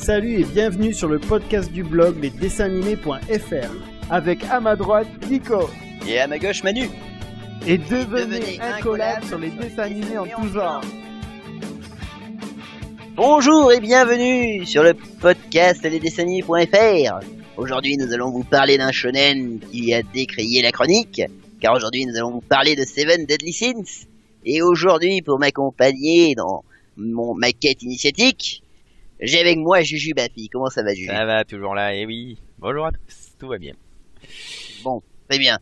Salut et bienvenue sur le podcast du blog lesdessinsanimés.fr avec à ma droite Nico et à ma gauche Manu. Et devenez incollables sur les dessins animés en tout genre. Bonjour et bienvenue sur le podcast lesdessinsanimés.fr. Aujourd'hui nous allons vous parler d'un shonen qui a décrié la chronique, car aujourd'hui nous allons vous parler de Seven Deadly Sins. Et aujourd'hui, pour m'accompagner dans ma quête initiatique, j'ai avec moi Juju Bafi. Comment ça va, Juju? Ça va, toujours là, et oui. Bonjour à tous, tout va bien. Bon, très bien.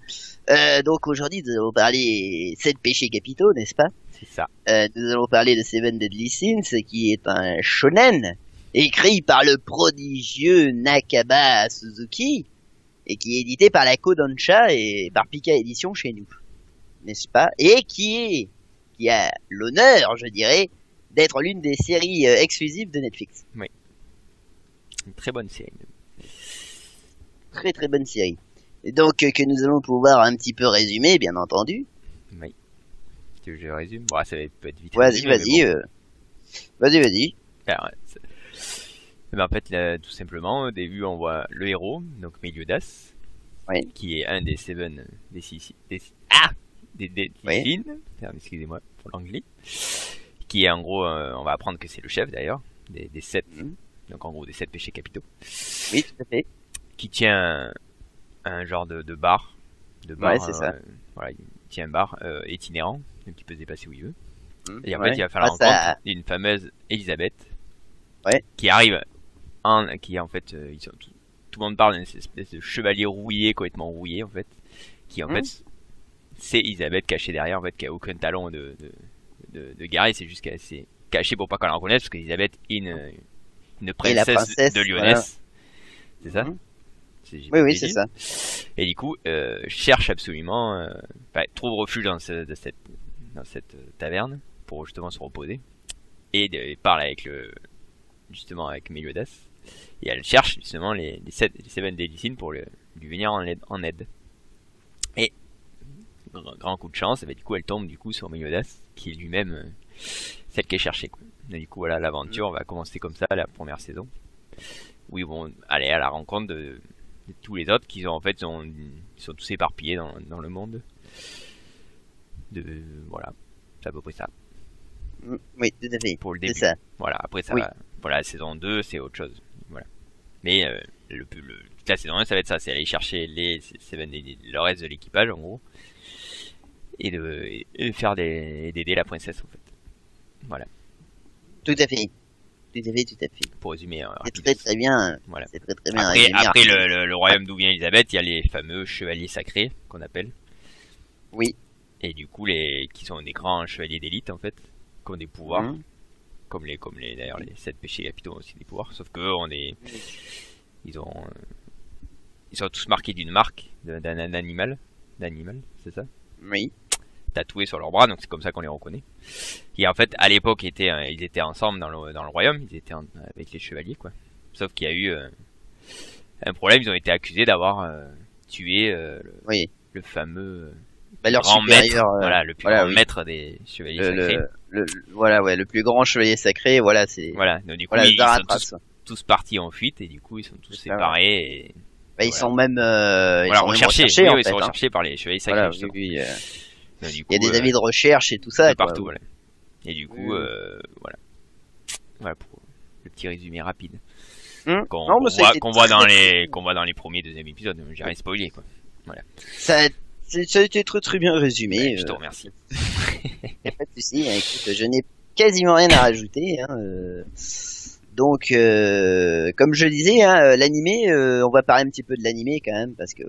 Donc aujourd'hui, nous allons parler 7 péchés capitaux, n'est-ce pas? C'est ça. Nous allons parler de Seven Deadly Sins, qui est un shonen écrit par le prodigieux Nakaba Suzuki et qui est édité par la Kodansha et par Pika Édition chez nous, n'est-ce pas? Et qui a l'honneur, je dirais, d'être l'une des séries exclusives de Netflix. Oui. Une très bonne série. Très très bonne série. Et donc que nous allons pouvoir un petit peu résumer, bien entendu. Oui. Tu veux que je résume? Bon, ça peut être vite. Vas-y. Alors, en fait, là, tout simplement, au début, on voit le héros, donc Meliodas, oui, qui est un des Seven des oui. Excusez-moi pour l'anglais. Qui est en gros, on va apprendre que c'est le chef d'ailleurs, des 7, donc en gros des 7 péchés capitaux. Oui, tout à fait. Qui tient un genre de bar. Ouais, c'est ça. Voilà, il tient un bar itinérant, donc il peut se déplacer où il veut. Et en ouais. fait, il va faire la rencontre d'une fameuse Elisabeth, qui arrive, qui en fait, tout le monde parle d'une espèce de chevalier rouillé, complètement rouillé en fait, qui en fait, c'est Elisabeth cachée derrière, en fait, qui a aucun talent de guerrier, c'est juste qu'elle s'est cachée pour pas qu'on la reconnaisse, parce qu'Elisabeth est une princesse de Lyonesse. Voilà. C'est ça? Oui, c'est ça. Et du coup, cherche absolument, trouve refuge dans cette taverne pour justement se reposer, et parle avec avec Meliodas, et elle cherche justement les Seven Deadly Sins pour lui venir en aide. Et grand coup de chance, et du coup elle tombe sur Meliodas, qui est lui-même celle qu'elle cherchait, quoi. Et du coup voilà, l'aventure va commencer comme ça, la première saison, où ils vont aller à la rencontre de tous les autres qui sont tous éparpillés dans le monde. Voilà, c'est à peu près ça. Oui, tout à fait. Pour le début. C'est ça. Voilà, après ça va. Voilà, la saison 2, c'est autre chose. Voilà. Mais toute la saison 1, ça va être ça, c'est aller chercher le reste de l'équipage en gros. Et d'aider la princesse en fait. Voilà. Tout à fait. Pour résumer. C'est très bien. Voilà. C'est très bien. Après le royaume d'où vient Elisabeth, il y a les fameux chevaliers sacrés qu'on appelle. Oui. Et du coup qui sont des grands chevaliers d'élite en fait, qui ont des pouvoirs. Comme d'ailleurs les 7 péchés capitaux ont aussi des pouvoirs. Sauf que ils sont tous marqués d'une marque d'un animal, c'est ça? Oui. Tatoués sur leurs bras, donc c'est comme ça qu'on les reconnaît. Et en fait, à l'époque, ils étaient ensemble dans le royaume, ils étaient avec les chevaliers, quoi. Sauf qu'il y a eu un problème, ils ont été accusés d'avoir tué le fameux leur grand supérieur, maître, le plus grand maître des chevaliers sacrés. Le plus grand chevalier sacré, c'est. Voilà, donc du coup, ils sont tous partis en fuite, et du coup, ils sont tous séparés. Et ils sont même recherchés. Ils sont recherchés par les chevaliers sacrés. Donc, du coup, il y a des avis de recherche et tout ça. Partout, voilà. Et du coup, voilà pour le petit résumé rapide. Qu'on voit dans les premiers, deuxième épisodes. J'ai rien spoilé, quoi. Voilà. Ça a été très très bien résumé. Je te remercie. Y a pas de souci. Écoute, je n'ai quasiment rien à rajouter. Donc, comme je le disais, l'animé, on va parler un petit peu de l'animé quand même, parce que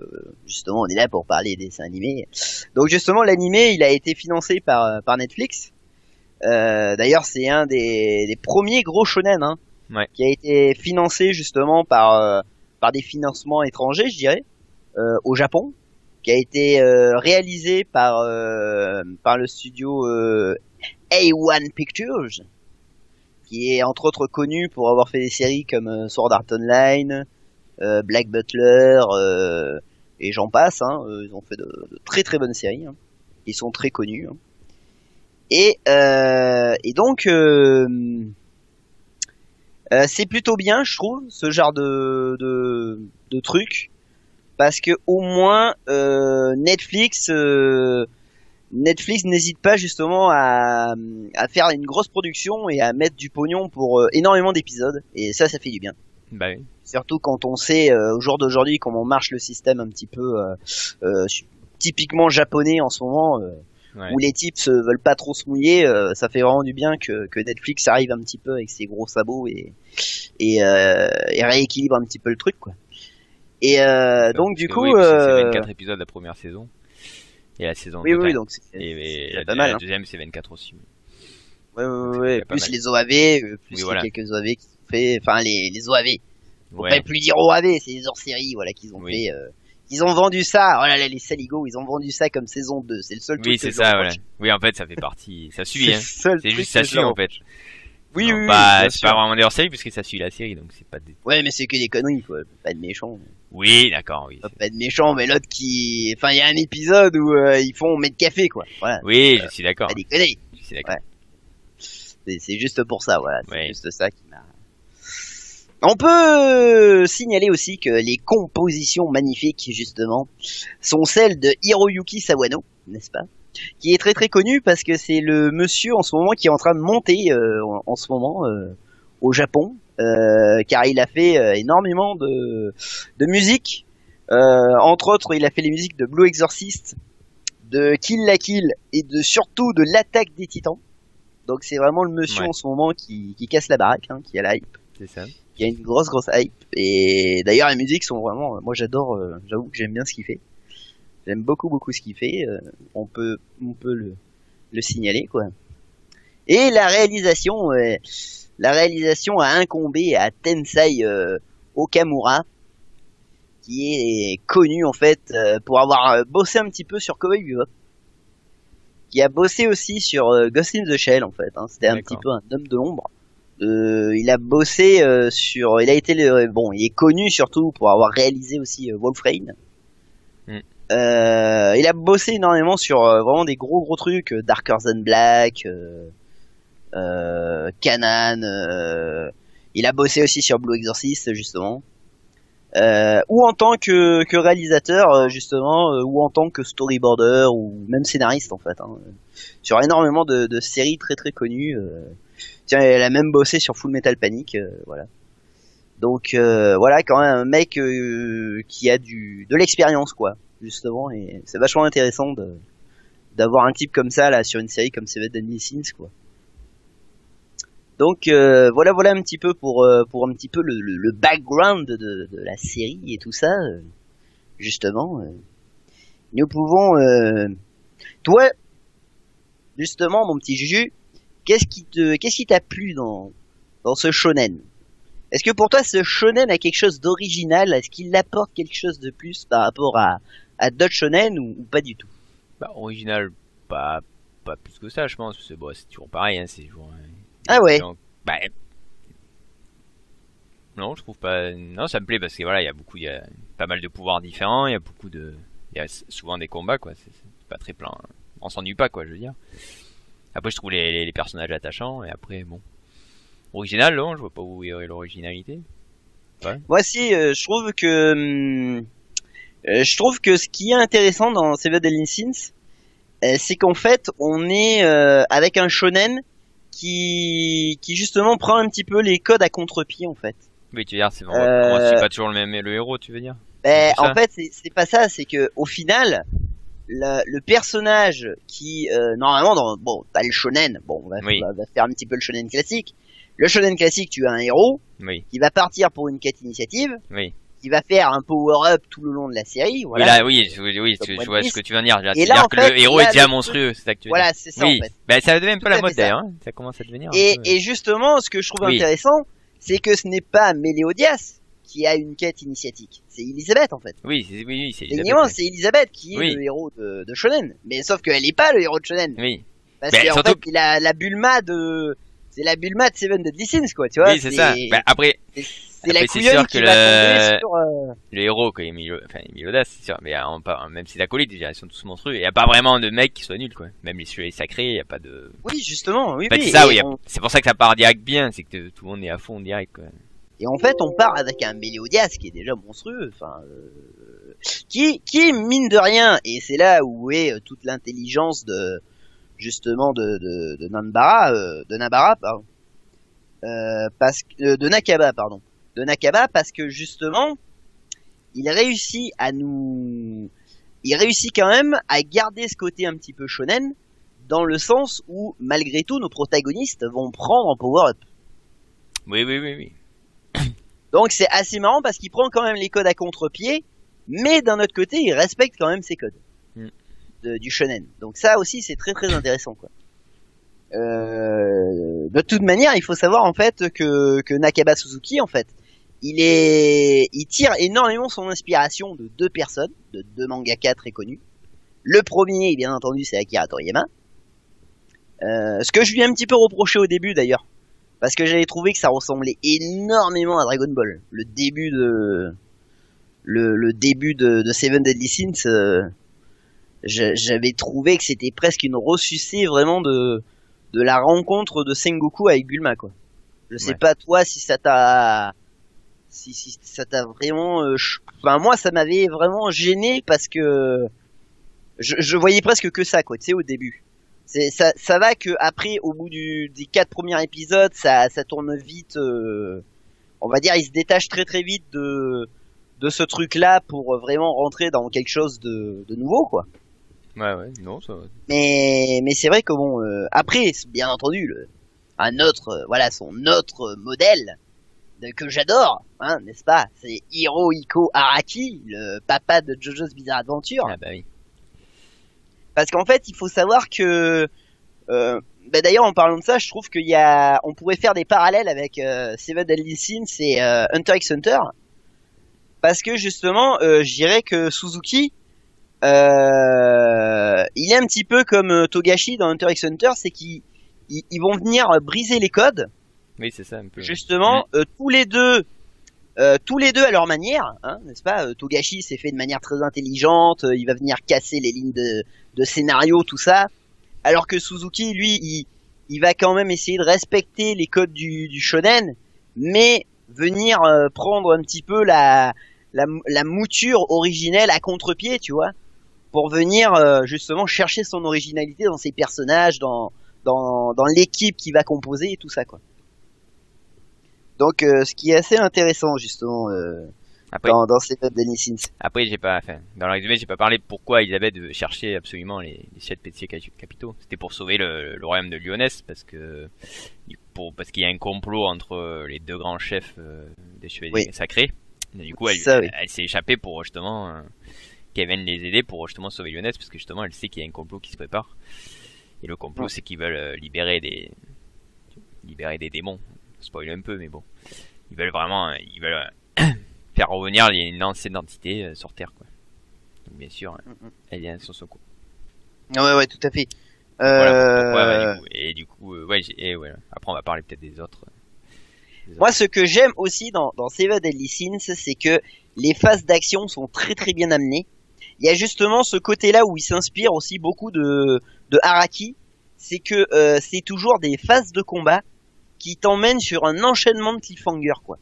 justement, on est là pour parler des dessins animés. Donc, justement, l'animé, il a été financé par Netflix. D'ailleurs, c'est un des premiers gros shonen, qui a été financé justement par des financements étrangers, je dirais, au Japon, qui a été réalisé par le studio A1 Pictures, qui est entre autres connu pour avoir fait des séries comme Sword Art Online, Black Butler, et j'en passe. Ils ont fait de très très bonnes séries. Ils sont très connus. Et donc C'est plutôt bien, je trouve, ce genre de truc, parce que au moins Netflix n'hésite pas justement à faire une grosse production et à mettre du pognon pour énormément d'épisodes, et ça fait du bien. Bah oui. Surtout quand on sait au jour d'aujourd'hui comment marche le système un petit peu typiquement japonais en ce moment, où les types veulent pas trop se mouiller. Ça fait vraiment du bien que Netflix arrive un petit peu avec ses gros sabots et rééquilibre un petit peu le truc, quoi. Et donc du coup, oui, c'est 24 épisodes la première saison et la saison oui, totale. oui, donc et pas mal. La Hein. deuxième c'est 24 aussi. Ouais. Plus les OAV, plus voilà. quelques OAV qui sont faits, enfin les OAV. Faut Ouais. pas plus dire OAV, c'est les hors-séries, voilà, qu'ils ont fait. Ils ont vendu ça. Oh là là, les saligots, ils ont vendu ça comme saison 2. C'est le seul truc. Oui, c'est ça, voilà. Oui, en fait, ça fait partie, ça suit, hein. C'est juste ça suit, en fait. Oui, non, oui, c'est pas vraiment des hors-séries puisque ça suit la série, donc c'est pas des... Ouais, mais c'est que des conneries, quoi. Pas de méchants. Oui, d'accord, oui. Pas de méchants, mais l'autre qui, enfin, il y a un épisode où ils font mettre café, quoi. Voilà. Oui, je suis d'accord. Pas des conneries. Je suis d'accord. Ouais. C'est juste pour ça, voilà. C'est Ouais. juste ça qui m'a. On peut signaler aussi que les compositions magnifiques, justement, sont celles de Hiroyuki Sawano, n'est-ce pas? Qui est très très connu parce que c'est le monsieur en ce moment qui est en train de monter en ce moment au Japon, car il a fait énormément de musique. Entre autres, il a fait les musiques de Blue Exorcist, de Kill la Kill et surtout de l'Attaque des Titans. Donc c'est vraiment le monsieur en ce moment qui casse la baraque, hein, qui a la hype. C'est ça. Il y a une grosse hype, et d'ailleurs les musiques sont vraiment, moi j'adore, j'avoue que j'aime bien ce qu'il fait. J'aime beaucoup ce qu'il fait. On peut le signaler, quoi. Et la réalisation a incombé à Tensai Okamura, qui est connu en fait pour avoir bossé un petit peu sur Cowboy Bebop, qui a bossé aussi sur Ghost in the Shell en fait. Hein. C'était un petit peu un homme de l'ombre. Il a bossé sur, il a été il est connu surtout pour avoir réalisé aussi Wolfrain. Il a bossé énormément sur vraiment des gros trucs, Darker Than Black, Kanan. Il a bossé aussi sur Blue Exorcist justement, ou en tant que réalisateur justement, ou en tant que storyboarder ou même scénariste en fait, hein, sur énormément de séries très très connues. Tiens, elle a même bossé sur Full Metal Panic, voilà. Donc voilà, quand même un mec qui a de l'expérience, quoi, justement, et c'est vachement intéressant d'avoir un type comme ça là sur une série comme Seven Deadly Sins, quoi. Donc voilà un petit peu pour un petit peu le background de la série et tout ça, justement. Nous pouvons toi justement, mon petit Juju, qu'est-ce qui t'a plu dans ce shonen? Est-ce que pour toi ce shonen a quelque chose d'original? Est-ce qu'il apporte quelque chose de plus par rapport à d'autres shonen ou pas du tout? Bah, original, pas plus que ça, je pense. C'est toujours pareil, hein, c'est toujours. Ah ouais. Donc, bah, non, je trouve pas. Non, ça me plaît parce que voilà, il y a pas mal de pouvoirs différents, il y a souvent des combats, quoi. C'est pas très plein. On s'ennuie pas, quoi, je veux dire. Après, je trouve les personnages attachants, et après, bon. Original, non, je vois pas où est l'originalité. Ouais. Moi si, je trouve que ce qui est intéressant dans Seven Deadly Sins, c'est qu'en fait, on est avec un shonen qui justement prend un petit peu les codes à contre-pied, en fait. Oui, tu veux dire, c'est pas toujours le héros, tu veux dire? En fait, c'est pas ça, c'est que au final, le personnage qui normalement t'as le shonen, on va faire un petit peu le shonen classique. Le shonen classique, tu as un héros qui va partir pour une quête initiative, qui va faire un power-up tout le long de la série. Voilà. Oui, je vois ce que tu veux dire. Et là, en fait, le héros est déjà monstrueux, c'est ça que tu veux dire. Voilà, c'est ça, en fait. Bah, ça devient un peu la mode d'ailleurs, hein. Ça commence à devenir. Et justement, ce que je trouve intéressant, c'est que ce n'est pas Méléodias qui a une quête initiatique. C'est Elisabeth, en fait. Oui, c'est Elisabeth. Techniquement, c'est Elisabeth qui est le héros de shonen. Mais sauf qu'elle est pas le héros de shonen. Oui. Parce qu'en fait, il a la Bulma c'est la Bulma de Seven Deadly Sins, quoi, tu vois. Oui, c'est ça. Bah, après. C'est la Après, c'est couillonne sûr qui que va tomber sur... le héros, quand il est audace, c'est sûr. Mais même si l'acolyte, déjà, ils sont tous monstrueux. Il n'y a pas vraiment de mecs qui soient nuls, quoi. Même les chevaliers sacrés, il n'y a pas de... Oui, justement, oui, En fait, oui. c'est ça, Et oui. on- C'est pour ça que ça part direct bien, c'est que tout le monde est à fond direct, quoi. Et en fait, on part avec un Méliodias qui est déjà monstrueux, enfin, qui mine de rien, et c'est là où est toute l'intelligence de justement de Nanbara, de Nabara, pardon, de Nakaba, pardon, de Nakaba, parce que justement, il réussit il réussit quand même à garder ce côté un petit peu shonen, dans le sens où malgré tout, nos protagonistes vont prendre en power-up. Oui, oui, oui, oui. Donc c'est assez marrant parce qu'il prend quand même les codes à contre-pied, mais d'un autre côté, il respecte quand même ses codes Mm. du shonen. Donc ça aussi, c'est très très intéressant, quoi. De toute manière, il faut savoir en fait que Nakaba Suzuki, en fait, il tire énormément son inspiration de deux personnes, de deux mangaka très connus. Le premier, bien entendu, c'est Akira Toriyama. Ce que je lui ai un petit peu reproché au début d'ailleurs. Parce que j'avais trouvé que ça ressemblait énormément à Dragon Ball. Le début de Seven Deadly Sins, j'avais trouvé que c'était presque une ressucée vraiment de la rencontre de Sengoku avec Bulma, quoi. Je sais Ouais. pas toi si ça t'a vraiment enfin moi ça m'avait vraiment gêné parce que je voyais presque que ça, quoi, tu sais, au début. Ça va que après, au bout des 4 premiers épisodes, ça tourne vite. On va dire, il se détache très très vite de ce truc-là pour vraiment rentrer dans quelque chose de nouveau, quoi. Ouais, ouais, non, ça va. Mais c'est vrai que bon, après, bien entendu, voilà, son autre modèle que j'adore, hein, n'est-ce pas? C'est Hirohiko Araki, le papa de JoJo's Bizarre Adventure. Ah bah oui. Parce qu'en fait, il faut savoir que, d'ailleurs, en parlant de ça, je trouve on pourrait faire des parallèles avec Seven Deadly Sins et Hunter x Hunter, parce que justement, je dirais que Suzuki, il est un petit peu comme Togashi dans Hunter x Hunter, c'est qu'ils vont venir briser les codes, Oui, c'est ça, un peu. justement, tous les deux à leur manière, hein, n'est-ce pas? Togashi s'est fait de manière très intelligente, il va venir casser les lignes de scénario, tout ça. Alors que Suzuki, lui, il va quand même essayer de respecter les codes du shonen, mais venir prendre un petit peu la mouture originelle à contre-pied, tu vois, pour venir justement chercher son originalité dans ses personnages, dans l'équipe qui va composer et tout ça, quoi. Donc, ce qui est assez intéressant justement Après, dans Seven Deadly Sins. après, dans le résumé, j'ai pas parlé pourquoi Elisabeth cherchait absolument les 7 péchés capitaux. C'était pour sauver le royaume de Lyonesse, parce qu'il y a un complot entre les deux grands chefs des chevaliers sacrés. Et du coup, elle s'est échappée pour justement qu'elle vienne les aider pour justement sauver Lyonesse, parce que justement, elle sait qu'il y a un complot qui se prépare. Et le complot, c'est qu'ils veulent libérer des démons. Spoil un peu, mais bon. Ils veulent faire revenir une ancienne entité sur Terre, quoi. Donc, bien sûr, elle vient sur son coup. Ouais, tout à fait. Voilà, et du coup, voilà. Après, on va parler peut-être des autres. Moi, ce que j'aime aussi dans Seven Deadly Sins, c'est que les phases d'action sont très très bien amenées. Il y a justement ce côté-là où il s'inspire aussi beaucoup de Araki. C'est que c'est toujours des phases de combat qui t'emmènent sur un enchaînement de cliffhanger, quoi.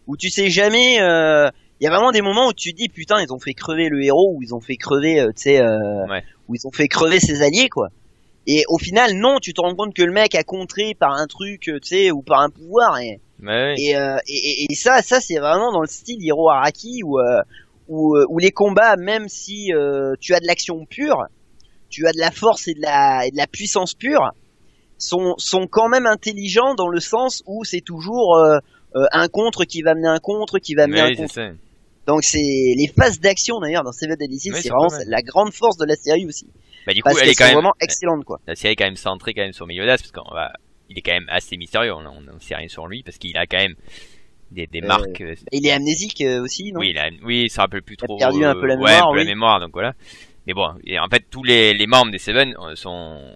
Où tu sais jamais, il y a vraiment des moments où tu te dis putain, ils ont fait crever le héros, ou ils ont fait crever, où ils ont fait crever ses alliés, quoi. Et au final, non, tu te rends compte que le mec a contré par un truc, tu sais, ou par un pouvoir, et ça c'est vraiment dans le style Hiro Araki où les combats, même si tu as de l'action pure, tu as de la force et de la puissance pure, sont quand même intelligents dans le sens où c'est toujours un contre qui va amener un contre qui va amener un contre. Ça. Donc c'est les phases d'action d'ailleurs dans Seven Deadly Sins, c'est vraiment la grande force de la série aussi. Bah, du coup, elle est quand même vraiment excellente, quoi. La série est quand même centrée quand même sur Meliodas, parce qu'il est quand même assez mystérieux, on ne sait rien sur lui, parce qu'il a quand même des marques. Il est amnésique aussi, non? Oui, ça rappelle plus trop. Il a perdu un peu la mémoire. Ouais, un peu la mémoire, donc voilà. Mais bon, et en fait, tous les membres des Seven sont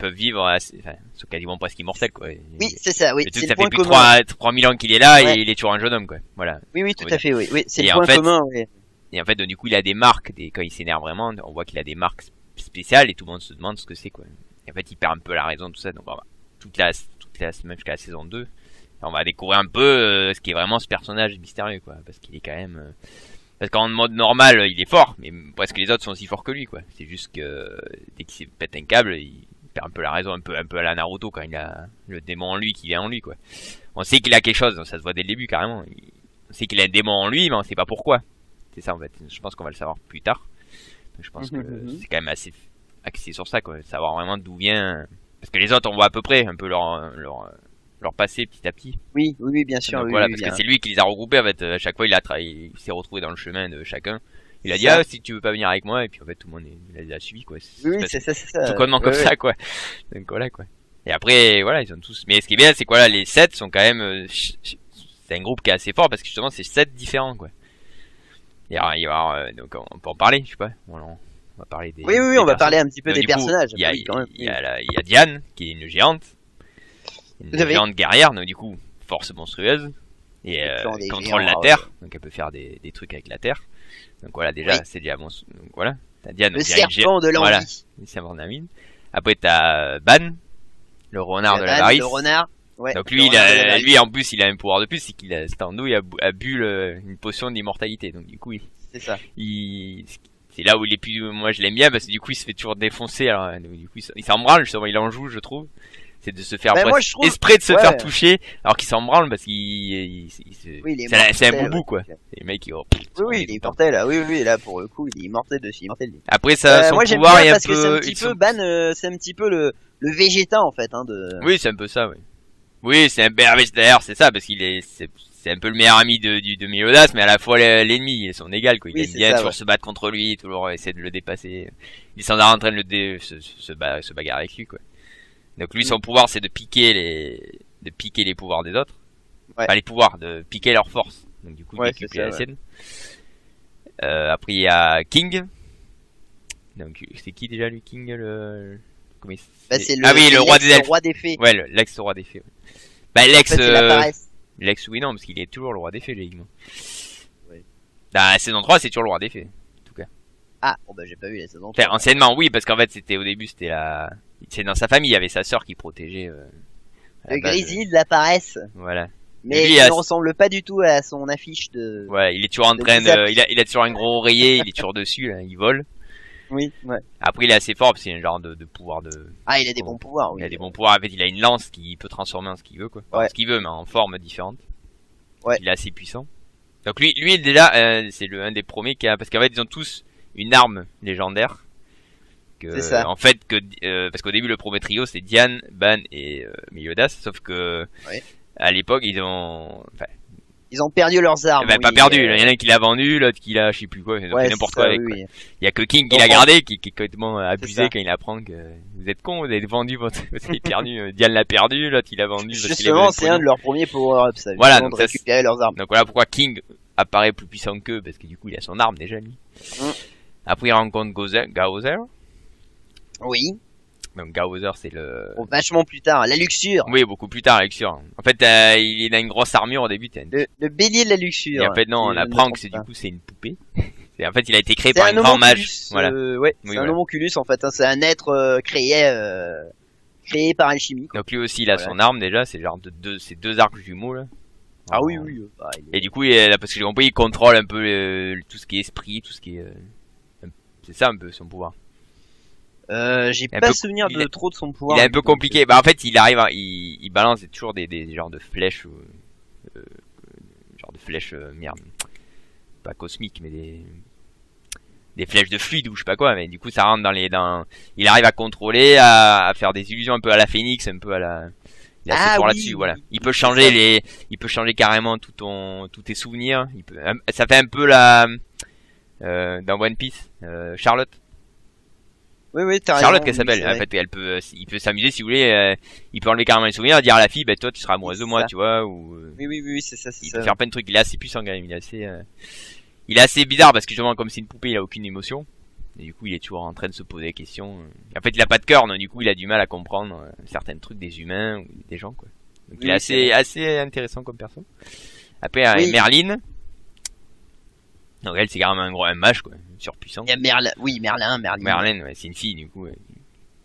peuvent vivre, enfin, ils sont quasiment presque immortels, quoi. Oui, c'est ça, oui. Le truc, C'est ça le point fait plus de commun. 3000 ans qu'il est là Ouais. et il est toujours un jeune homme, quoi. Voilà. Oui, oui, tout Faut à fait, oui. Oui, c'est Et le en point fait, commun, oui. Et en fait, donc, du coup, il a des marques, quand il s'énerve vraiment, on voit qu'il a des marques spéciales et tout le monde se demande ce que c'est, quoi. Et en fait, il perd un peu la raison, tout ça, donc on va même jusqu'à la saison 2. Et on va découvrir un peu ce qui est vraiment ce personnage mystérieux, quoi. Parce qu'il est quand même... Parce qu'en mode normal, il est fort, mais presque les autres sont aussi forts que lui, quoi. C'est juste que dès qu'il pète un câble, il perd un peu la raison, un peu à la Naruto, quand il a le démon en lui qui vient en lui, quoi. On sait qu'il a quelque chose, ça se voit dès le début, carrément. On sait qu'il a un démon en lui, mais on sait pas pourquoi. C'est ça, en fait. Je pense qu'on va le savoir plus tard. Je pense que c'est quand même assez axé sur ça, quoi. Savoir vraiment d'où vient... Parce que les autres, on voit à peu près un peu leur passé petit à petit. Oui, oui, oui, bien sûr. Donc oui, voilà, oui, parce bien. que c'est lui qui les a regroupés, en fait. À chaque fois, il s'est retrouvé dans le chemin de chacun. Il a dit, Ça. ah, si tu veux pas venir avec moi, et puis en fait, tout le monde il a suivi, quoi. Oui, oui, c'est ça, c'est ça. Tout connement comme Ouais, ça, quoi. Donc voilà, quoi. Et après, voilà, ils ont tous... Mais ce qui est bien, c'est que voilà, les 7 sont quand même... c'est un groupe qui est assez fort, parce que justement, c'est 7 différents, quoi. Il va y avoir... donc on peut en parler, je sais pas. On va parler des... Oui, oui, oui, des on va personnes. parler un petit peu Donc, des du coup, personnages. Il y a, Oui, quand même. il y a Diane, qui est une géante. Une Tout à fait. géante guerrière, donc du coup, force monstrueuse. Et Genre des contrôle géants, la terre, donc elle peut faire des trucs avec la terre. Donc voilà, déjà, Oui. c'est déjà bon. Donc voilà, t'as Diane, Le donc, il y a une serpent de l'envie. Voilà, le serpent de la mine. Après, t'as Ban, le renard de Van, l'avarice. le renard. Ouais, Donc le lui, renard de l'avarice. lui en plus, il a un pouvoir de plus, c'est qu'il a, cette andouille a bu une potion d'immortalité. Donc du coup, C'est ça. c'est là où il est plus, moi je l'aime bien parce que du coup, il se fait toujours défoncer. Alors, donc, du coup, il s'en branle, justement, il en joue, je trouve. C'est de se faire Ben, moi, presque je trouve- exprès de se ouais. faire toucher, alors qu'il s'en branle parce Oui, il est c'est un mortel, boubou, ouais. quoi. Les mecs, Oui, oui, il est mortel. Ah, oui, oui, là, pour le coup, il est immortel dessus. Immortel. Après, ça, son Moi, j'aime pouvoir bien est un parce que c'est un peu, petit peu, Ban, c'est un petit peu le Vegeta, en fait, hein, de... oui, c'est un peu ça, oui. Oui, c'est un d'ailleurs, c'est ça, parce qu'il c'est un peu le meilleur ami de Meliodas, mais à la fois l'ennemi, ils sont égal, quoi. Il Oui, aime c'est bien ça, toujours ouais. se battre contre lui, toujours essayer de le dépasser. Il est sans arrêt en train de se bagarrer avec lui, quoi. Donc lui, son pouvoir, c'est de piquer les pouvoirs des autres. Ouais. Enfin, les pouvoirs, de piquer leur force. Donc du coup, Ouais, décupler c'est ça, la ouais. sienne. Après, il y a King. Donc, c'est qui déjà, lui, King, comment il Bah, c'est le, Ah oui, c'est le roi des l'ex elfes. roi des fées. Ouais, l'ex-roi des fées. Ouais. Bah, En fait, c'est la paresse. l'ex, oui, non, parce qu'il est toujours le roi des fées, logiquement. Ouais. Dans la saison 3, c'est toujours le roi des fées. Ah, bon, bah, j'ai pas vu la saison. Enfin, 3. anciennement, oui, parce qu'en fait, au début, c'est dans sa famille, il y avait sa sœur qui protégeait, à la Le base, Grizzly de la paresse. voilà. Mais lui, il a- ne ressemble pas du tout à son affiche de... Ouais, il est toujours en Le train Blizzard. il a toujours un gros oreiller, il est toujours dessus, là, il vole. Oui, ouais. Après, il est assez fort, parce qu'il a un genre de pouvoir Ah, il a des bons pouvoirs, oui. il a des bons pouvoirs, en fait, il a une lance qui peut transformer en ce qu'il veut, quoi. Enfin, Ouais. ce qu'il veut, mais en forme différente. Ouais. Il est assez puissant. Donc lui déjà, c'est un des premiers qui a, parce qu'en fait, ils ont tous une arme légendaire. C'est ça. En fait, parce qu'au début, le premier trio, c'est Diane, Ban et Meliodas, sauf que, Ouais. à l'époque, enfin, Ils ont perdu leurs armes. pas oui, perdu, il y en a un qui l'a vendu, l'autre qui l'a, je sais plus quoi, ils ont Ouais, fait n'importe c'est quoi ça, avec, oui, quoi. oui. Il y a que King qui Donc, l'a on- gardé, qui est complètement abusé ça. quand il apprend que vous êtes con, vous avez vendu vous avez perdu, Diane l'a perdu, l'autre il l'a vendu parce qu'il avait Justement, le c'est pognon. un de leurs premiers power-ups, ça. Voilà, Justement, donc de ça, récupérer leurs armes. Donc voilà pourquoi King apparaît plus puissant qu'eux, parce que du coup il a son arme déjà lui. Mm. Après il rencontre Gaozer. Oui. Donc Gaozer c'est le... Bon, vachement plus tard. La luxure. Oui, beaucoup plus tard, Luxure. En fait, il a une grosse armure au début. Le bélier de la luxure. Et en fait, non, on Si je apprend ne que c'est trompe du coup c'est une poupée. En fait, il a été créé C'est par un un grand mage. homonculus. Voilà. Ouais, Oui, c'est un voilà. homonculus en fait. Hein, c'est un être créé par alchimie. quoi. Donc lui aussi, il a Voilà. son arme déjà. C'est genre c'est deux arcs jumeaux là. Ah oui, oui. Bah, il est- Et du coup, parce que j'ai compris, il contrôle un peu tout ce qui est esprit, tout ce qui est. C'est ça un peu son pouvoir. J'ai un pas peu- souvenir il de est- trop de son pouvoir. Il est un peu compliqué. Bah en fait, il arrive, il balance toujours des genres de flèches, genre de flèches, merde, pas cosmiques, mais des flèches de fluide ou je sais pas quoi. Mais du coup, ça rentre il arrive à contrôler, à faire des illusions un peu à la Phénix, un peu à la. Il est assez Ah fort oui, là-dessus, voilà. Il peut c'est changer ça. il peut changer carrément tous tes souvenirs. Ça fait un peu la, dans One Piece, Charlotte. Oui, oui, t'as Charlotte raison, qu'elle oui, s'appelle. c'est En vrai. fait, il peut s'amuser si vous voulez. Il peut enlever carrément les souvenirs, dire à la fille, bah toi tu seras amoureuse de C'est moi, ça. tu vois, ou Oui, oui, oui, c'est ça, c'est il ça. peut faire plein de trucs. Il est assez puissant quand même. Il est assez bizarre parce que justement comme c'est une poupée, il a aucune émotion. Et du coup, il est toujours en train de se poser des questions. En fait, il a pas de cœur, donc du coup, il a du mal à comprendre certains trucs des humains ou des gens, quoi. Donc, il est assez intéressant comme perso. Après, il y a Merlin. Donc, elle, c'est carrément un mage, quoi. Surpuissant. Il y a Merlin. Merlin, ouais, c'est une fille, du coup. Ouais.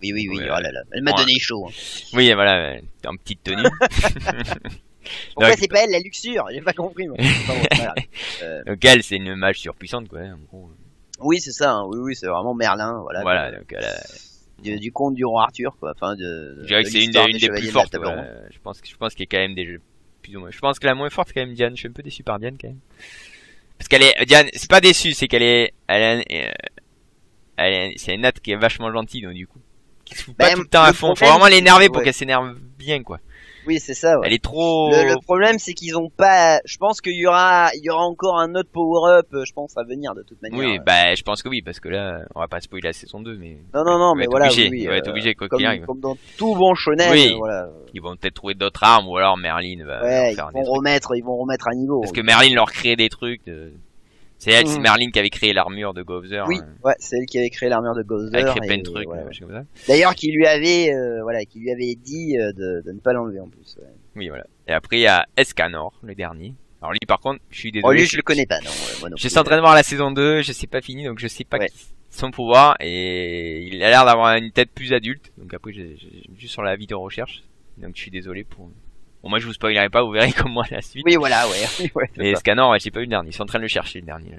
Oui, oh là là. Elle m'a donné chaud. Hein. Oui, voilà, en petite tenue. Pourquoi c'est pas elle la luxure? J'ai pas compris, moi. Donc, elle, c'est une mage surpuissante, quoi, en gros. Oui, c'est ça, hein. Oui, c'est vraiment Merlin, voilà. Voilà, donc, elle a... du conte du roi Arthur, quoi. Enfin, je dirais que c'est une des plus fortes, ouais. Je pense qu'il y a quand même des jeux plus ou moins. Je pense que la moins forte, c'est quand même Diane. Je suis un peu déçu par Diane, quand même. Parce qu'elle est, Diane, c'est pas déçu, c'est qu'elle est, c'est une natte qui est vachement gentille, donc du coup, qui se fout pas tout le temps à fond. Faut vraiment l'énerver pour qu'elle s'énerve bien, quoi. Oui, c'est ça. Ouais. Elle est trop. Le problème, c'est qu'ils ont pas. Je pense qu'il y aura encore un autre power-up, je pense, à venir de toute manière. Oui, bah, je pense que oui, parce que là, on va pas spoiler la saison 2, mais. Non, mais voilà. Obligé, oui, il va être obligé, quoi qu'il arrive. Comme dans tout bon shonen, oui. voilà. Ils vont peut-être trouver d'autres armes, ou alors Merlin va. Ouais, faire ils vont remettre à niveau. Parce que Merlin leur crée des trucs. C'est elle, c'est Merlin qui avait créé l'armure de Gozer. Oui, ouais, c'est elle qui avait créé l'armure de Gozer. Elle a créé plein de trucs, voilà. comme ça. D'ailleurs, qui lui avait dit de ne pas l'enlever en plus. Ouais. Oui, voilà. Et après, il y a Escanor, le dernier. Alors lui, par contre, je suis désolé. Oh, lui, je le connais pas, non. Moi non je suis en train de voir la saison 2, je sais pas fini, donc je sais pas son pouvoir, et il a l'air d'avoir une tête plus adulte. Donc après, j'ai juste sur la vidéo de recherche. Donc je suis désolé pour... Bon, moi je vous spoilerai pas, vous verrez comme moi la suite. Oui, voilà, ouais. Mais Escanor, ouais, j'ai pas vu le dernier. Ils sont en train de le chercher, le dernier.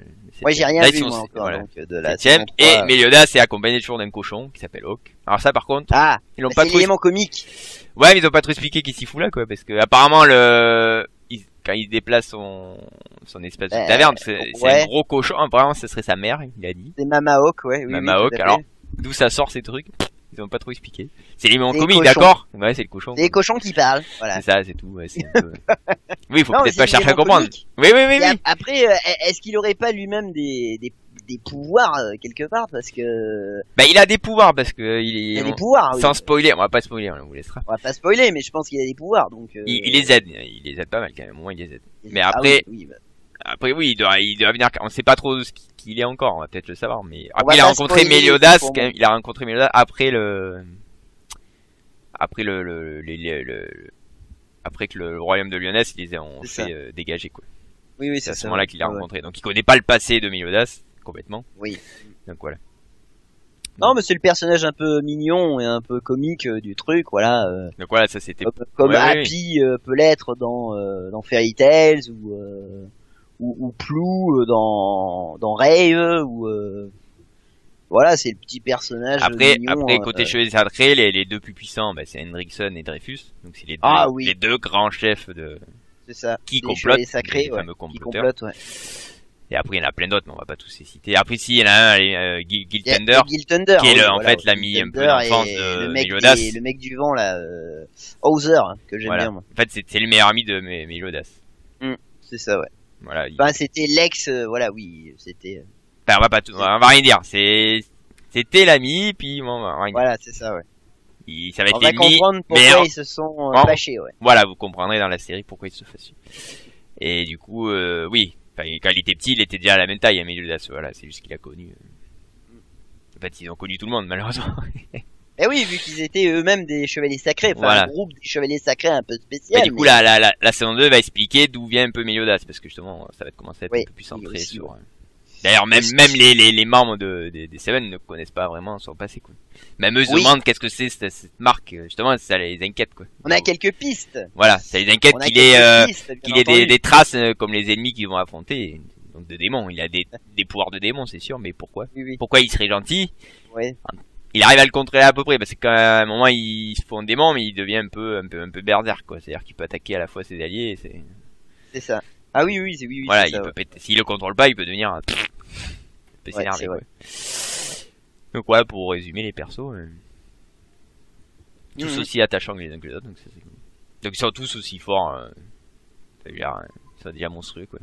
Ouais, j'ai rien vu, moi, encore, voilà. donc, de la septième. Et Meliodas est accompagné toujours d'un cochon qui s'appelle Hawk. Alors ça, par contre, ils l'ont pas trop... l'élément comique. Ouais, mais ils ont pas trop expliqué qui s'y fout là, quoi, parce que apparemment quand il déplace son espèce de taverne, c'est un gros cochon. Apparemment, ce serait sa mère, il a dit. C'est Mama Hawk, ouais. Oui, Mama Hawk. Alors, d'où ça sort ces trucs? Ils ont pas trop expliqué. C'est l'élément comique, cochons. d'accord? Ouais, c'est le cochon. C'est les cochons qui parlent, voilà. C'est ça, c'est tout. Ouais, c'est un peu... Oui, il faut peut-être pas chercher à comprendre. Oui. Après, est-ce qu'il aurait pas lui-même des pouvoirs quelque part, parce que... Bah, il a des pouvoirs, parce que il a des pouvoirs, sans spoiler, on va pas spoiler, on vous laissera. On va pas spoiler, mais je pense qu'il a des pouvoirs, donc... Il les aide pas mal, quand même, au moins il les aide. Mais après... Après, oui, il doit venir, on sait pas trop ce qu'il est encore, on va peut-être le savoir, mais après il a rencontré Meliodas, quand même, il a rencontré Meliodas après que le royaume de Lyonesse, ils les ont fait dégager, quoi. Oui, c'est à ce moment-là qu'il l'a rencontré. Donc il connaît pas le passé de Meliodas, complètement. Oui. Donc voilà. Non, mais c'est le personnage un peu mignon et un peu comique du truc, voilà. Donc voilà, ça c'était... Comme Happy peut l'être dans Fairy Tail, ou Plou dans Rave, ou... Voilà, c'est le petit personnage mignon. Après, côté chevaliers sacrés, les deux plus puissants, bah, c'est Hendrickson et Dreyfus. Donc c'est les deux grands chefs c'est ça. Qui complotent, sacrés, les fameux comploteurs. Et après, il y en a plein d'autres, mais on va pas tous les citer. Après, si, il y en a un, Gil Thunder, qui est en fait l'ami un peu d'enfance de Meliodas. Le mec du vent, là, Hauser, que j'aime bien, moi. En fait, c'est le meilleur ami de Meliodas. C'est ça, ouais. Voilà. Enfin, c'était l'ex, voilà, oui, c'était... Enfin, on va rien dire. C'était l'ami, puis bon, on va rien dire. Voilà, c'est ça, ouais. Ça va être on va comprendre pourquoi ils se sont fâchés, ouais. Voilà, vous comprendrez dans la série pourquoi ils se fâchent. Et du coup, oui. Enfin, quand il était petit, il était déjà à la même taille, Meliodas. Voilà, c'est juste qu'il a connu. En fait, ils ont connu tout le monde, malheureusement. Eh oui, vu qu'ils étaient eux-mêmes des chevaliers sacrés, enfin un groupe des chevaliers sacrés un peu spécial. Mais du coup, la saison 2 va expliquer d'où vient un peu Meliodas, parce que justement, ça va commencer à être un peu plus centré sur... D'ailleurs, même les membres des Seven ne connaissent pas vraiment son passé, quoi. Même eux se demandent qu'est-ce que c'est cette marque. Justement, ça les inquiète, quoi. On a quelques pistes. Voilà, ça les inquiète qu'il ait des traces comme les ennemis qu'ils vont affronter. Donc de démons. Il a des pouvoirs de démons, c'est sûr, mais pourquoi? Pourquoi il serait gentil? Il arrive à le contrôler à peu près, parce qu'à un moment il se fond démon, mais il devient un peu berserk, quoi. C'est-à-dire qu'il peut attaquer à la fois ses alliés. C'est ça. Ah oui. Voilà, il peut péter. S'il le contrôle pas, il peut devenir il peut s'énerver, quoi. Donc voilà, pour résumer les persos, tous aussi attachants que les uns que les autres, donc ils sont tous aussi forts. Ils sont déjà monstrueux, quoi.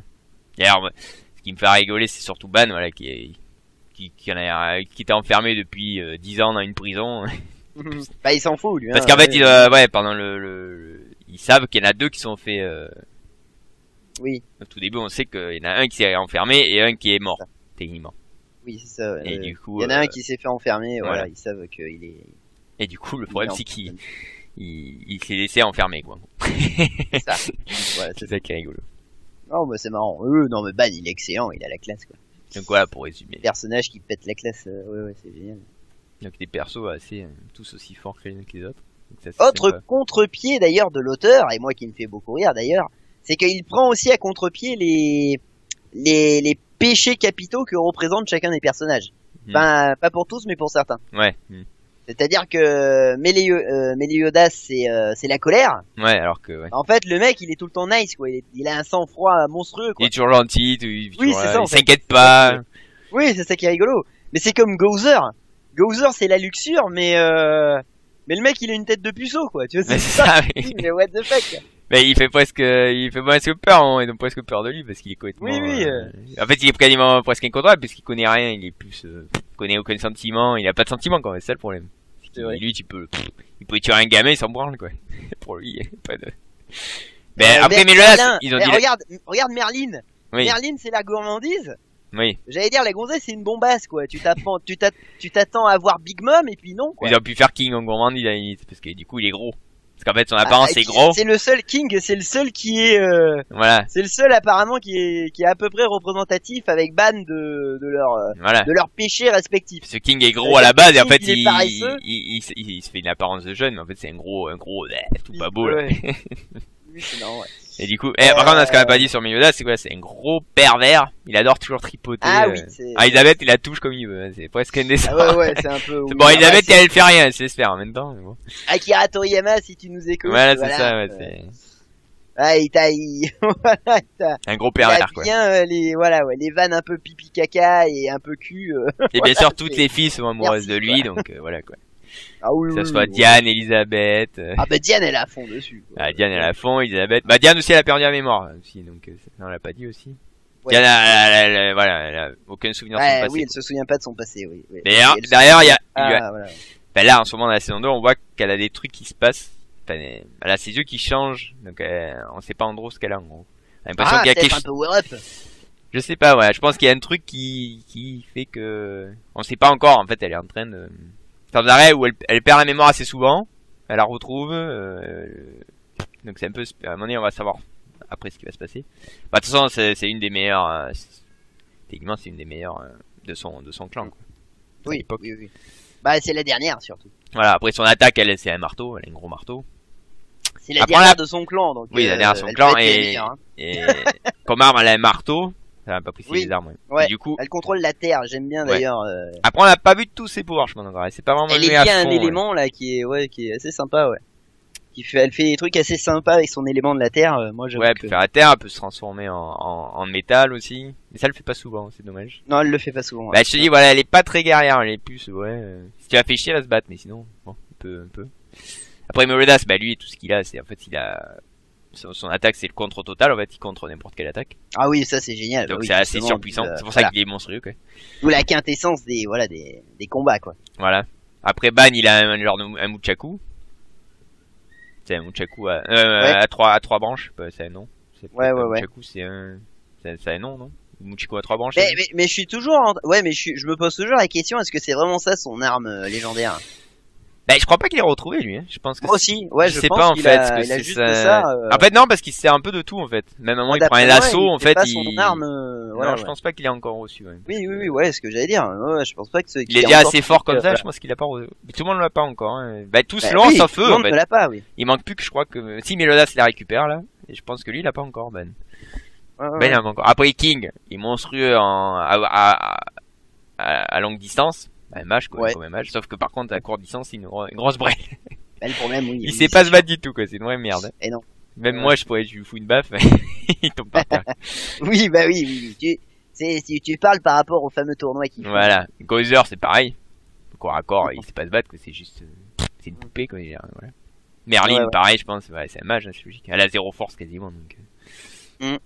D'ailleurs, ce qui me fait rigoler, c'est surtout Ban, voilà, qui était enfermé depuis 10 ans dans une prison. Bah, il s'en fout, lui. Parce qu'en fait, pendant ils savent qu'il y en a deux qui sont faits. Oui. Au tout début, on sait qu'il y en a un qui s'est enfermé et un qui est mort, techniquement. Oui, c'est ça. Et du coup, il y en a un qui s'est fait enfermer, voilà, voilà. ils savent qu'il est. Et du coup, le problème, Non, c'est qu'il il s'est laissé enfermer, quoi. C'est ça. Voilà, C'est ça qui est rigolo. Non, bah c'est marrant. Non, mais Ban, il est excellent, il a la classe, quoi. Donc voilà, pour résumer. Personnage qui pète la classe, ouais, c'est génial. Donc des persos assez, tous aussi forts que les autres. Donc ça, c'est Autre sympa. contre-pied d'ailleurs de l'auteur, et moi qui me fait beaucoup rire d'ailleurs, c'est qu'il prend aussi à contre-pied les péchés capitaux que représentent chacun des personnages. Enfin, pas pour tous, mais pour certains. Ouais. C'est-à-dire que Meliodas, c'est la colère. Ouais, alors que, ouais. En fait, le mec, il est tout le temps nice, quoi. Il a un sang-froid monstrueux, Il quoi. est toujours gentil, Oui, c'est ça, en il fait. s'inquiète pas. Oui, c'est ça qui est rigolo. Mais c'est comme Gozer. Gozer, c'est la luxure, mais le mec, il a une tête de puceau, quoi. Tu vois, Mais c'est c'est ça, ça. Mais what the fuck. mais il fait presque peur, hein. Ils ont presque peur de lui parce qu'il est complètement. Oui. En fait, il est quasiment presque incontrôlable parce qu'il connaît rien. Il est plus, connaît aucun sentiment. Il a pas de sentiment quand même. C'est ça le problème. C'est vrai. Lui, il peut tuer un gamin, il s'en branle, quoi. Pour lui, il y a pas de. Mais après, Meliodas, Merlin, ils ont mais dit. regarde Merlin. Oui. Merlin, c'est la gourmandise. Oui. J'allais dire, la gonzesse, c'est une bombasse, quoi. Tu t'attends à voir Big Mom, et puis non, quoi. Ils auraient pu faire King en gourmandise à la limite parce que du coup, il est gros. Parce qu'en fait, son apparence est gros. C'est le seul King, c'est le seul qui est, Voilà. c'est le seul apparemment qui est à peu près représentatif avec Ban Voilà. de leurs péchés respectifs. Ce King est gros à la base et en fait King, il est paresseux. il se fait une apparence de jeune mais en fait c'est un gros tout pas beau là. Ouais. Oui, c'est marrant, ouais. Et du coup, par contre, ce qu'on a pas dit sur Meliodas, c'est quoi? C'est un gros pervers. Il adore toujours tripoter. Ah oui, c'est... Ah, Elisabeth, il la touche comme il veut. C'est presque indécent. Ah ouais, c'est un peu... Bon, Elisabeth, elle fait rien, elle se laisse faire en même temps. Mais bon. Akira Toriyama, si tu nous écoutes. Voilà, c'est ça, ouais, c'est Ah, voilà, un gros il a pervers, quoi. bien les vannes un peu pipi caca et un peu cul. Et bien sûr, toutes les filles sont amoureuses Merci, de lui, quoi. donc voilà, quoi. Ah oui, Que ça oui, soit oui. Diane, Elisabeth. Ah bah Diane, elle est à fond dessus, quoi. Ah, Diane, elle a fond, Elisabeth. Bah, Diane aussi, elle a perdu la mémoire, aussi, donc, non, on l'a pas dit aussi. Ouais. Diane, voilà, elle a aucun souvenir de son Ouais, passé. oui, elle se souvient pas de son passé, oui. Oui. D'ailleurs, Et elle se derrière, il y a, Ah, voilà. ben là, en ce moment, dans la saison 2, on voit qu'elle a des trucs qui se passent. Enfin, elle a ses yeux qui changent, donc on sait pas en gros ce qu'elle a, en gros. On a l'impression qu'il y a peut-être quelque un peu wear up. Je sais pas, ouais, je pense qu'il y a un truc qui fait que, on sait pas encore, en fait, elle est en train de faire des arrêts où elle perd la mémoire assez souvent, elle la retrouve, donc c'est un peu, à un moment donné, on va savoir après ce qui va se passer. Bah, de toute façon, c'est une des meilleures, techniquement, c'est une des meilleures de son clan, quoi. À Oui, l'époque. oui. Bah, c'est la dernière, surtout. Voilà, après son attaque, elle, c'est un marteau, elle a un gros marteau. C'est la Après, dernière la- de son clan, donc. Oui, la dernière de son elle clan peut être la et, meilleure, hein. et comme arme, elle a un marteau. Ça va pas préciser Oui. les armes, ouais. Ouais. Et du coup, Elle contrôle la terre, j'aime bien Ouais. d'ailleurs. après, on n'a pas vu tous ses pouvoirs, je pense encore. C'est pas vraiment Elle joué est à bien un fond, élément là qui est assez sympa, ouais. Elle fait des trucs assez sympas avec son élément de la terre. Moi, j'avoue Ouais, elle que... peut faire la terre, elle peut se transformer en métal aussi. Mais ça, elle le fait pas souvent, c'est dommage. Non, elle le fait pas souvent. Bah, je te dis, voilà, elle est pas très guerrière, elle est plus, ouais. Si tu la fais chier, elle va se battre, mais sinon, bon, un peu. Après, Meliodas, bah, lui, tout ce qu'il a, c'est, en fait, son attaque, c'est le contre total, en fait, il contre n'importe quelle attaque. Ah oui, ça c'est génial. Donc, oui, c'est assez justement, surpuissant. C'est pour ça voilà. qu'il est monstrueux, quoi. D'où la quintessence des combats, quoi. Voilà. Après, Ban, il a un genre un Muchaku. C'est un Muchaku à trois branches, bah, c'est un nom. Ouais. Muchaku, c'est un nom, non? Muchaku à trois branches. Mais je suis toujours, ouais, mais je me pose toujours la question, est-ce que c'est vraiment ça son arme légendaire? Bah, je crois pas qu'il ait retrouvé, lui, hein. Je pense que Moi aussi, ouais, je sais pense pas, en qu'il fait, a, que il a c'est juste ça. ça. En fait, non, parce qu'il sert un peu de tout, en fait. Même à un moment, il prend d'après un moi, assaut, en c'est fait, pas son arme, voilà, non, je ouais. pense pas qu'il ait encore reçu, ouais. Oui, ouais, ce que j'allais dire. Ouais, je pense pas que Il est déjà assez fort comme ça, je pense qu'il a pas reçu. Mais tout le monde l'a pas encore, hein. Bah, tous l'ont, sauf tout eux, le en monde fait. ne l'a pas, oui. Il manque plus que je crois que, si Meliodas la récupère, là. Et je pense que lui, il l'a pas encore, Ben. Ouais. Ben, il en a encore. Après, King, il est monstrueux à longue distance. Un mage, quoi, Ouais. comme un mage. Sauf que par contre, à courte distance, c'est une grosse braille. Bah, le problème, oui. Il sait pas se battre du tout, quoi. C'est une vraie merde. Et non. Même Ouais. moi, je lui fous une baffe. Il tombe par terre. Oui, bah oui. Tu parles par rapport au fameux tournoi qui Voilà. Gozer, c'est pareil. Corps à corps, il sait pas se battre, quoi. C'est juste, c'est une poupée, quoi. Voilà. Merlin, Ouais. pareil, je pense. Ouais, c'est un mage, hein, c'est logique. Elle a zéro force, quasiment, donc.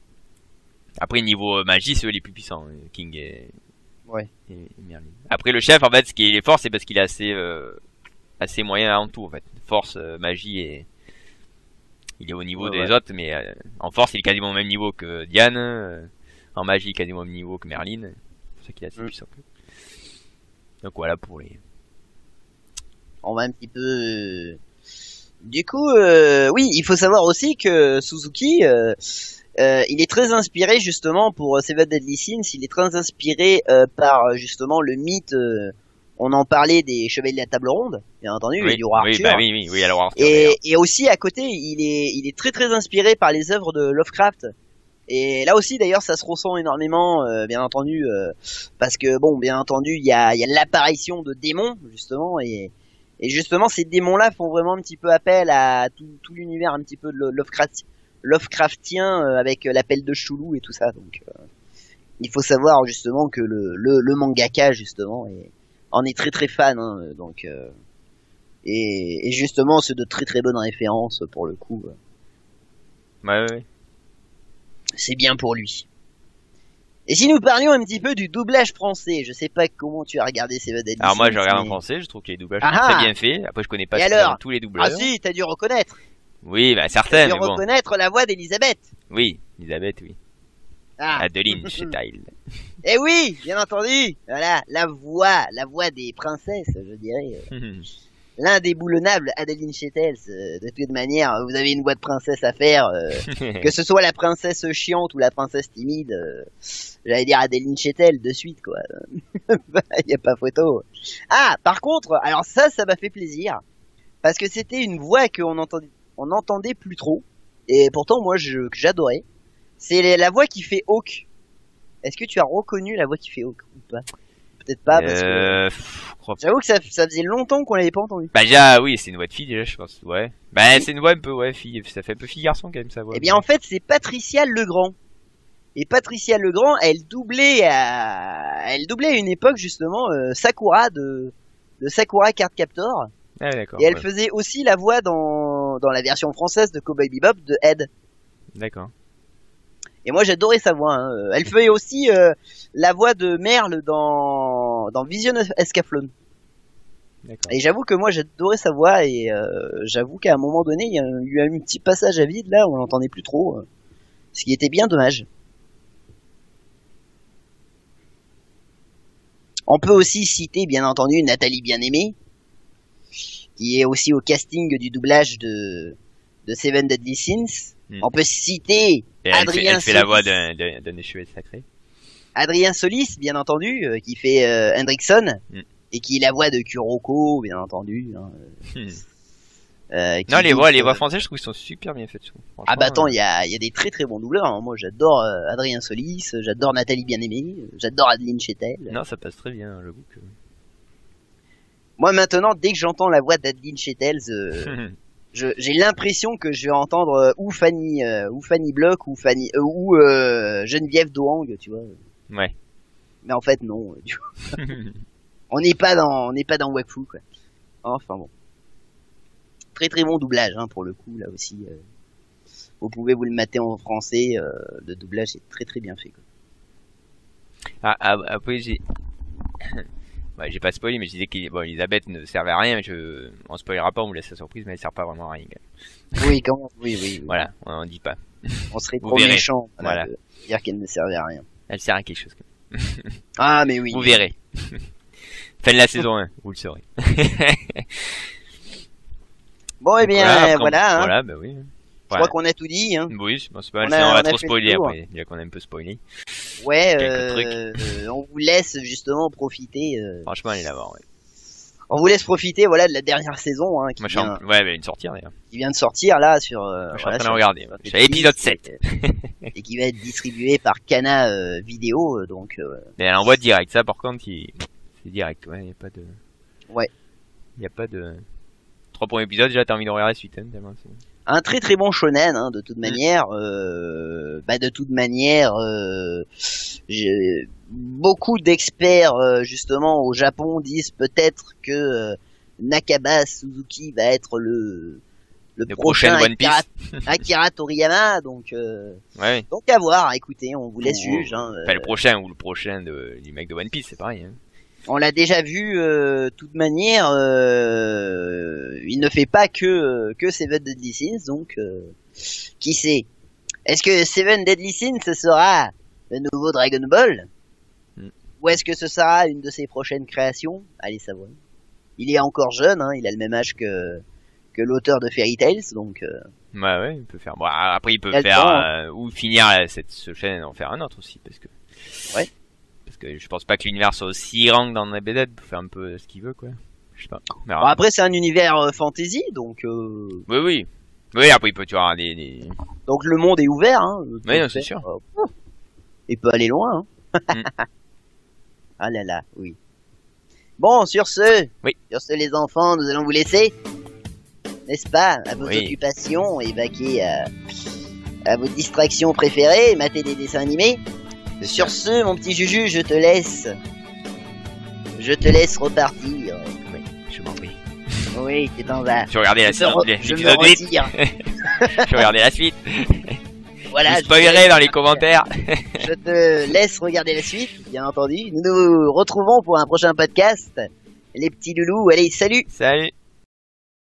Après, niveau magie, c'est eux les plus puissants. King et Merlin. Après, le chef, en fait, ce qui est fort, c'est parce qu'il est assez moyen en tout, en fait. Force, magie et, il est au niveau des autres, mais en force, il est quasiment au même niveau que Diane. En magie, il est quasiment au même niveau que Merlin. C'est pour ça qu'il est assez puissant. Donc voilà pour les. On va un petit peu. Du coup, oui, il faut savoir aussi que Suzuki, il est très inspiré justement pour Seven Deadly Sins. Il est très inspiré par justement le mythe. On en parlait des Chevaliers de la Table Ronde, bien entendu, Oui, et du roi oui, Arthur. bah oui, alors Arthur. d'ailleurs. Et aussi à côté, il est très très inspiré par les œuvres de Lovecraft. Et là aussi, d'ailleurs, ça se ressent énormément, bien entendu, parce que bon, bien entendu, il y a l'apparition de démons justement, et justement, ces démons-là font vraiment un petit peu appel à tout l'univers un petit peu de Lovecraftien, avec l'appel de Cthulhu et tout ça. Donc, il faut savoir justement que le mangaka justement en est très très fan, hein, donc. Et justement, c'est de très très bonnes références pour le coup. Ouais. C'est bien pour lui. Et si nous parlions un petit peu du doublage français, je sais pas comment tu as regardé Seven Deadly Sins. Alors moi je regarde mais... en français, je trouve que les doublages sont Ah très bien faits. Après je connais pas Et alors tous les doubleurs. Ah si, t'as dû reconnaître. Oui, bah T'as certains, dû mais bon. reconnaître la voix d'Elisabeth. Oui, Elisabeth, oui. Ah. Adeline Chetail. Et oui, bien entendu. Voilà, la voix des princesses, je dirais. L'indéboulonnable Adeline Chetail. De toute manière, vous avez une voix de princesse à faire, que ce soit la princesse chiante ou la princesse timide. J'allais dire Adeline Chetail de suite, quoi. Y a pas photo. Ah, par contre, alors ça m'a fait plaisir parce que c'était une voix qu'on entendait plus trop. Et pourtant, moi, j'adorais. C'est la voix qui fait Hawk. Est-ce que tu as reconnu la voix qui fait Hawk ou pas? Peut-être pas, parce que j'avoue que ça faisait longtemps qu'on l'avait pas entendu. Bah déjà, oui, c'est une voix de fille déjà, je pense. Ouais. Bah c'est une voix un peu, ouais, fille. Ça fait un peu fille-garçon quand même, sa voix. Eh bien, en fait, c'est Patricia Legrand. Et Patricia Legrand, elle doublait à une époque, justement, Sakura de Sakura Card Captor. Ah d'accord. Et elle faisait aussi la voix dans la version française de Cowboy Bebop de Ed. D'accord. Et moi j'adorais sa voix. Hein. Elle faisait aussi la voix de Merle dans Vision Escaflowne. D'accord. Et j'avoue que moi j'adorais sa voix et j'avoue qu'à un moment donné il y a eu un petit passage à vide là où on l'entendait plus trop, ce qui était bien dommage. On peut aussi citer bien entendu Nathalie Bien-Aimée, qui est aussi au casting du doublage de Seven Deadly Sins. On peut citer Adrien elle fait la voix d'un des chevaliers sacrés. Adrien Solis, bien entendu, qui fait Hendrickson, et qui est la voix de Kuroko, bien entendu. Hein, non, les voix françaises, je trouve qu'ils sont super bien faites. Ah bah attends, il y a des très très bons doubleurs. Hein. Moi, j'adore Adrien Solis, j'adore Nathalie Bien-Aimée, j'adore Adeline Chetail. Non, ça passe très bien, j'avoue que... Moi, maintenant, dès que j'entends la voix d'Adeline Chetail, j'ai l'impression que je vais entendre ou Fanny Bloch ou Geneviève Dohang, tu vois. Ouais. Mais en fait non. Tu vois. on n'est pas dans Wakfu, quoi. Enfin bon. Très très bon doublage, hein, pour le coup là aussi. Vous pouvez vous le mater en français. Le doublage est très très bien fait, quoi. Après j'ai pas spoilé, mais je disais qu'Elisabeth ne servait à rien. On spoilera pas, on vous laisse la surprise, mais elle sert pas vraiment à rien. Oui, comment oui. Voilà, on dit pas. On serait trop méchant, voilà. De dire qu'elle ne servait à rien. Elle sert à quelque chose. Ah, mais oui. Vous verrez. Fin de la saison 1, vous le saurez. Bon, eh bien, voilà. Hein. Voilà, bah oui. Je crois qu'on a tout dit. Hein. Oui, c'est pas mal. On va trop spoiler après. Déjà qu'on a un peu spoilé. Ouais, on vous laisse justement profiter. Franchement, allez la voir, ouais. On vous laisse profiter, voilà, de la dernière saison, hein, qui vient... Ouais, mais une sortir d'ailleurs. Qui vient de sortir là sur. Je suis en train de regarder. Je suis à l'épisode 7. Et qui va être distribué par Kana Vidéo, donc. Mais elle envoie direct. Ça, par contre, c'est direct. Ouais, y a pas de. Ouais. Y a pas de. 3 premiers épisodes, déjà t'as envie de regarder la suite. Hein, un très très bon shonen, hein, de toute manière. Beaucoup d'experts justement au Japon disent peut-être que Nakaba Suzuki va être le prochain One Piece. Akira Toriyama, donc ouais. Donc à voir. Écoutez, on vous laisse juge. Hein, le prochain ou le prochain du mec de One Piece, c'est pareil. Hein. On l'a déjà vu, toute manière, il ne fait pas que Seven Deadly Sins, donc qui sait? Est-ce que Seven Deadly Sins ce sera le nouveau Dragon Ball? Ou est-ce que ce sera une de ses prochaines créations? Allez savoir. Il est encore jeune, hein, il a le même âge que l'auteur de Fairy Tails, donc... Ouais, il peut faire. Bon, après, il peut Il a le faire temps, ou finir ce chaîne et en faire un autre aussi, parce que. Ouais. Parce que je pense pas que l'univers soit aussi grand que dans BD pour faire un peu ce qu'il veut, quoi. Je sais pas. Mais Bon, après, c'est un univers fantasy, donc... Oui. Oui, après, il peut, tu vois, Donc le monde est ouvert, hein. Oui, non, c'est sûr. Il peut aller loin, hein. Ah là là, oui. Bon, sur ce, les enfants, nous allons vous laisser. N'est-ce pas? À vos occupations et vaquer à vos distractions préférées, mater des dessins animés. Sur ce, mon petit Juju, je te laisse repartir. Oui, je m'en vais. Oui, t'es en bas. Je vais regarder la suite. Je me retire. Je vais regarder la suite. Voilà. Je spoilerai dans les commentaires. Je te laisse regarder la suite, bien entendu. Nous nous retrouvons pour un prochain podcast. Les petits loulous, allez, salut! Salut!